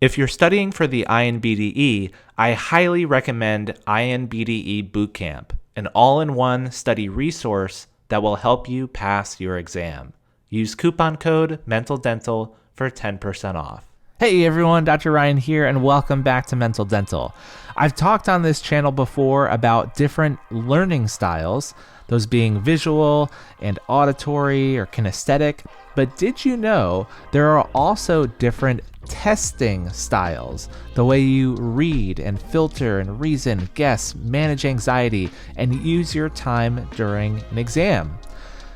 If you're studying for the INBDE, I highly recommend INBDE Bootcamp, an all-in-one study resource that will help you pass your exam. Use coupon code MENTALDENTAL for 10% off. Hey everyone, Dr. Ryan here, and welcome back to Mental Dental. I've talked on this channel before about different learning styles, those being visual and auditory or kinesthetic, but did you know there are also different testing styles, the way you read and filter and reason, guess, manage anxiety, and use your time during an exam?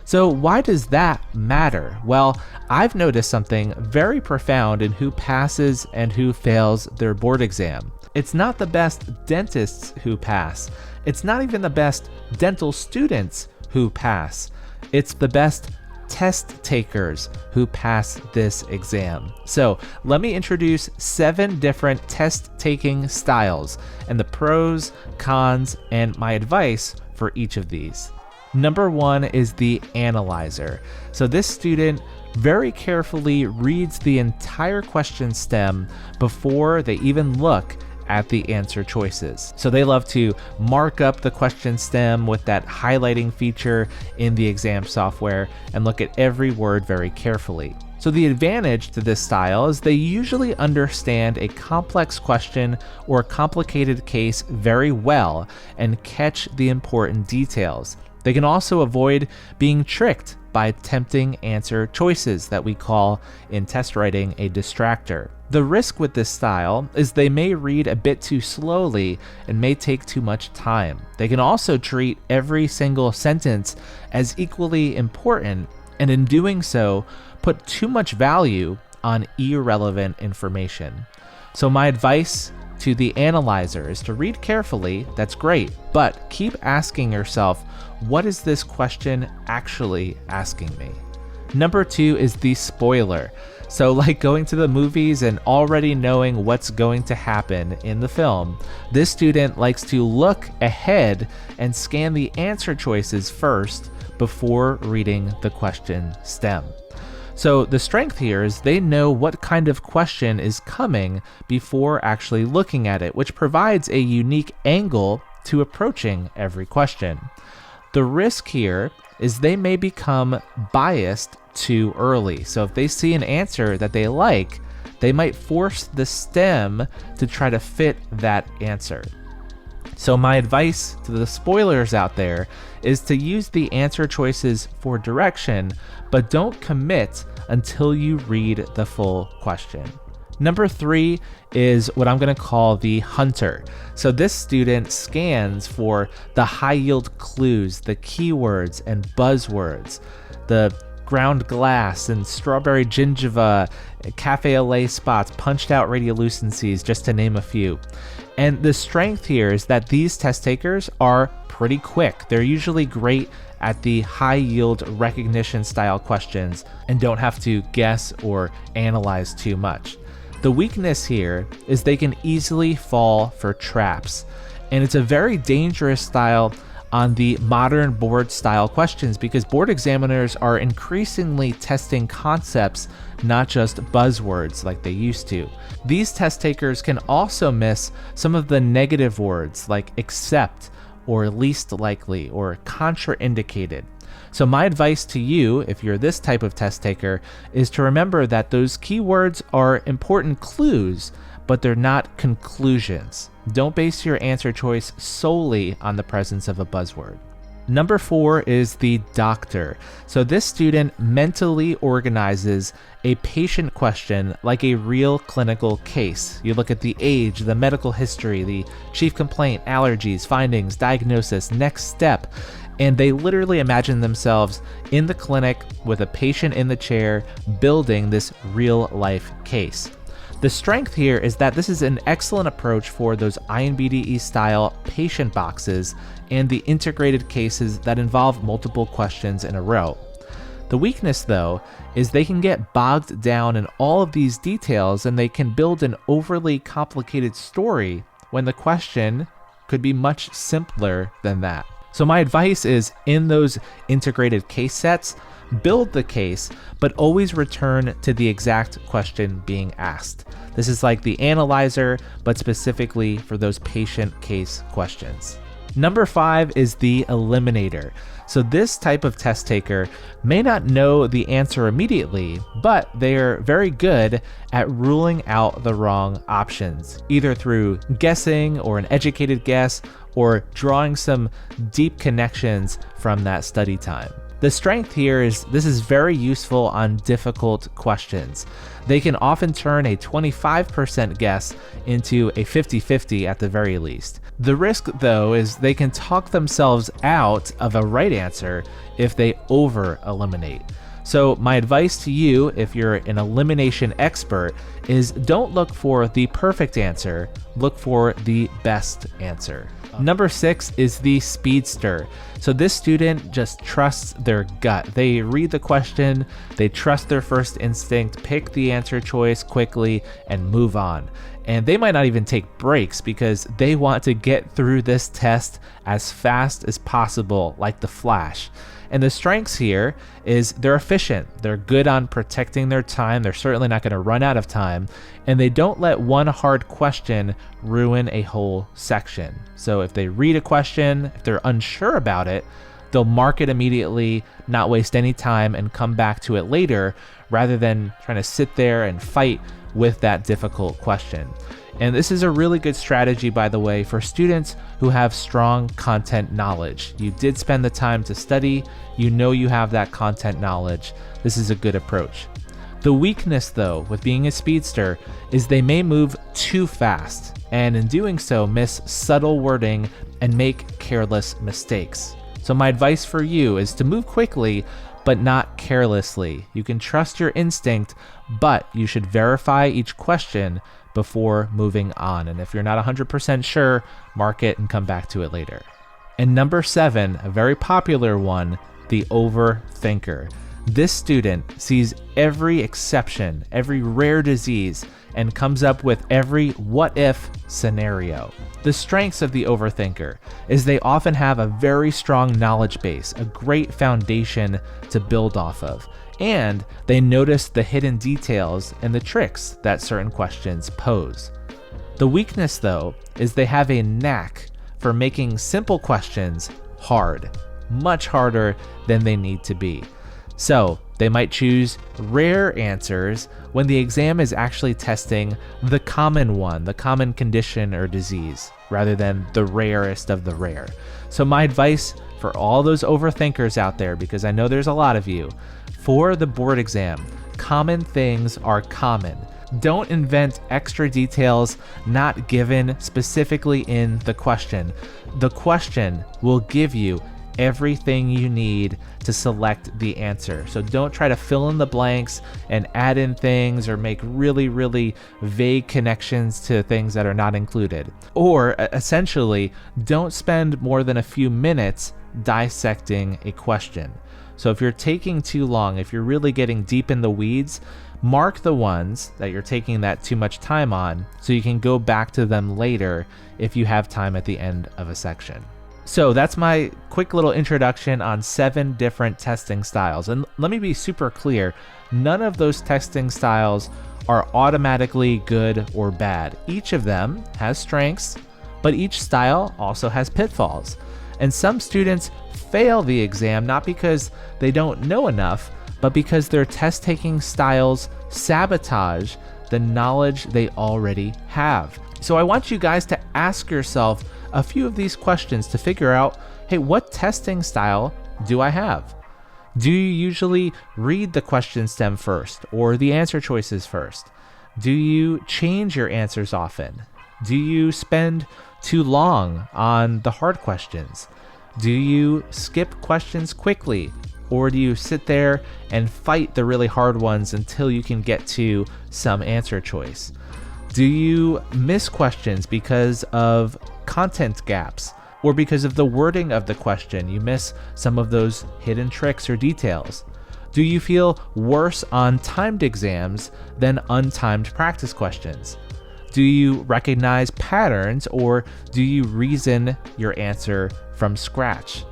So why does that matter? Well, I've noticed something very profound in who passes and who fails their board exam. It's not the best dentists who pass. It's not even the best dental students who pass. It's the best test takers who pass this exam. So let me introduce 7 different test taking styles and the pros, cons, and my advice for each of these. Number 1 is the analyzer. So this student very carefully reads the entire question stem before they even look at the answer choices. So they love to mark up the question stem with that highlighting feature in the exam software and look at every word very carefully. So the advantage to this style is they usually understand a complex question or complicated case very well and catch the important details. They can also avoid being tricked by tempting answer choices that we call in test writing a distractor. The risk with this style is they may read a bit too slowly and may take too much time. They can also treat every single sentence as equally important, and in doing so, put too much value on irrelevant information. So my advice to the analyzer is to read carefully, that's great, but keep asking yourself, what is this question actually asking me? Number 2 is the spoiler. So like going to the movies and already knowing what's going to happen in the film, this student likes to look ahead and scan the answer choices first before reading the question stem. So the strength here is they know what kind of question is coming before actually looking at it, which provides a unique angle to approaching every question. The risk here is they may become biased too early. So if they see an answer that they like, they might force the stem to try to fit that answer. So my advice to the spoilers out there is to use the answer choices for direction, but don't commit until you read the full question. Number 3 is what I'm going to call the hunter. So this student scans for the high yield clues, the keywords and buzzwords, the ground glass and strawberry gingiva, cafe au lait spots, punched out radiolucencies, just to name a few. And the strength here is that these test takers are pretty quick. They're usually great at the high yield recognition style questions and don't have to guess or analyze too much. The weakness here is they can easily fall for traps, and it's a very dangerous style on the modern board style questions because board examiners are increasingly testing concepts, not just buzzwords like they used to. These test takers can also miss some of the negative words like except or least likely or contraindicated. So my advice to you, if you're this type of test taker, is to remember that those keywords are important clues, but they're not conclusions. Don't base your answer choice solely on the presence of a buzzword. Number 4 is the doctor. So this student mentally organizes a patient question like a real clinical case. You look at the age, the medical history, the chief complaint, allergies, findings, diagnosis, next step, and they literally imagine themselves in the clinic with a patient in the chair building this real life case. The strength here is that this is an excellent approach for those INBDE style patient boxes and the integrated cases that involve multiple questions in a row. The weakness, though, is they can get bogged down in all of these details and they can build an overly complicated story when the question could be much simpler than that. So my advice is in those integrated case sets, build the case, but always return to the exact question being asked. This is like the analyzer, but specifically for those patient case questions. Number 5 is the eliminator. So this type of test taker may not know the answer immediately, but they are very good at ruling out the wrong options, either through guessing or an educated guess, or drawing some deep connections from that study time. The strength here is this is very useful on difficult questions. They can often turn a 25% guess into a 50-50 at the very least. The risk, though, is they can talk themselves out of a right answer if they over-eliminate. So my advice to you, if you're an elimination expert, is don't look for the perfect answer, look for the best answer. Number 6 is the speedster. So this student just trusts their gut. They read the question, they trust their first instinct, pick the answer choice quickly, and move on. And they might not even take breaks because they want to get through this test as fast as possible, like the Flash. And the strengths here is they're efficient. They're good on protecting their time. They're certainly not going to run out of time. And they don't let one hard question ruin a whole section. So if they read a question, if they're unsure about it, they'll mark it immediately, not waste any time, and come back to it later rather than trying to sit there and fight with that difficult question. And this is a really good strategy, by the way, for students who have strong content knowledge. You did spend the time to study, you know you have that content knowledge. This is a good approach. The weakness, though, with being a speedster is they may move too fast, and in doing so, miss subtle wording and make careless mistakes. So my advice for you is to move quickly, but not carelessly. You can trust your instinct, but you should verify each question before moving on. And if you're not 100% sure, mark it and come back to it later. And number 7, a very popular one, the overthinker. This student sees every exception, every rare disease, and comes up with every what if scenario. The strengths of the overthinker is they often have a very strong knowledge base, a great foundation to build off of, and they notice the hidden details and the tricks that certain questions pose. The weakness, though, is they have a knack for making simple questions hard, much harder than they need to be. So they might choose rare answers when the exam is actually testing the common one, the common condition or disease, rather than the rarest of the rare. So my advice for all those overthinkers out there, because I know there's a lot of you, for the board exam, common things are common. Don't invent extra details not given specifically in the question. The question will give you everything you need to select the answer. So don't try to fill in the blanks and add in things or make really vague connections to things that are not included. Or essentially, don't spend more than a few minutes dissecting a question. So if you're taking too long, if you're really getting deep in the weeds, mark the ones that you're taking that too much time on so you can go back to them later if you have time at the end of a section. So that's my quick little introduction on 7 different testing styles. And let me be super clear, none of those testing styles are automatically good or bad. Each of them has strengths, but each style also has pitfalls. And some students fail the exam not because they don't know enough, but because their test-taking styles sabotage the knowledge they already have. So I want you guys to ask yourself a few of these questions to figure out, hey, what testing style do I have? Do you usually read the question stem first or the answer choices first? Do you change your answers often? Do you spend too long on the hard questions? Do you skip questions quickly? Or do you sit there and fight the really hard ones until you can get to some answer choice? Do you miss questions because of content gaps or because of the wording of the question? You miss some of those hidden tricks or details. Do you feel worse on timed exams than untimed practice questions? Do you recognize patterns or do you reason your answer from scratch?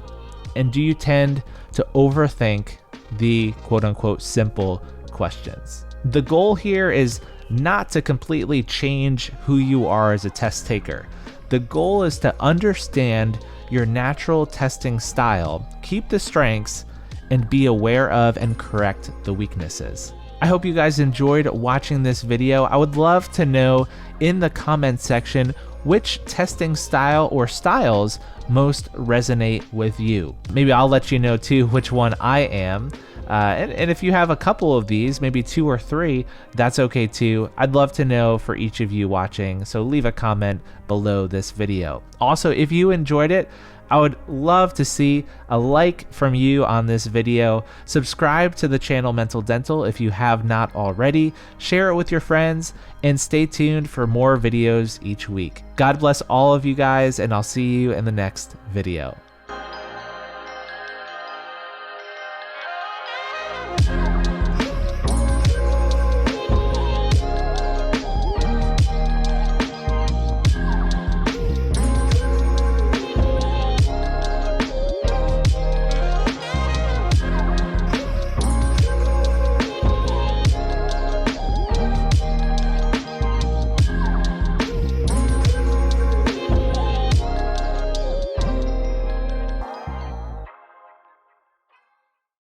And do you tend to overthink the quote unquote simple questions. The goal here is not to completely change who you are as a test taker. The goal is to understand your natural testing style, keep the strengths, and be aware of and correct the weaknesses. I hope you guys enjoyed watching this video. I would love to know in the comment section which testing style or styles most resonate with you. Maybe I'll let you know too which one I am. And if you have a couple of these, maybe 2 or 3, that's okay too. I'd love to know for each of you watching, so leave a comment below this video. Also, if you enjoyed it, I would love to see a like from you on this video. Subscribe to the channel Mental Dental if you have not already. Share it with your friends and stay tuned for more videos each week. God bless all of you guys, and I'll see you in the next video.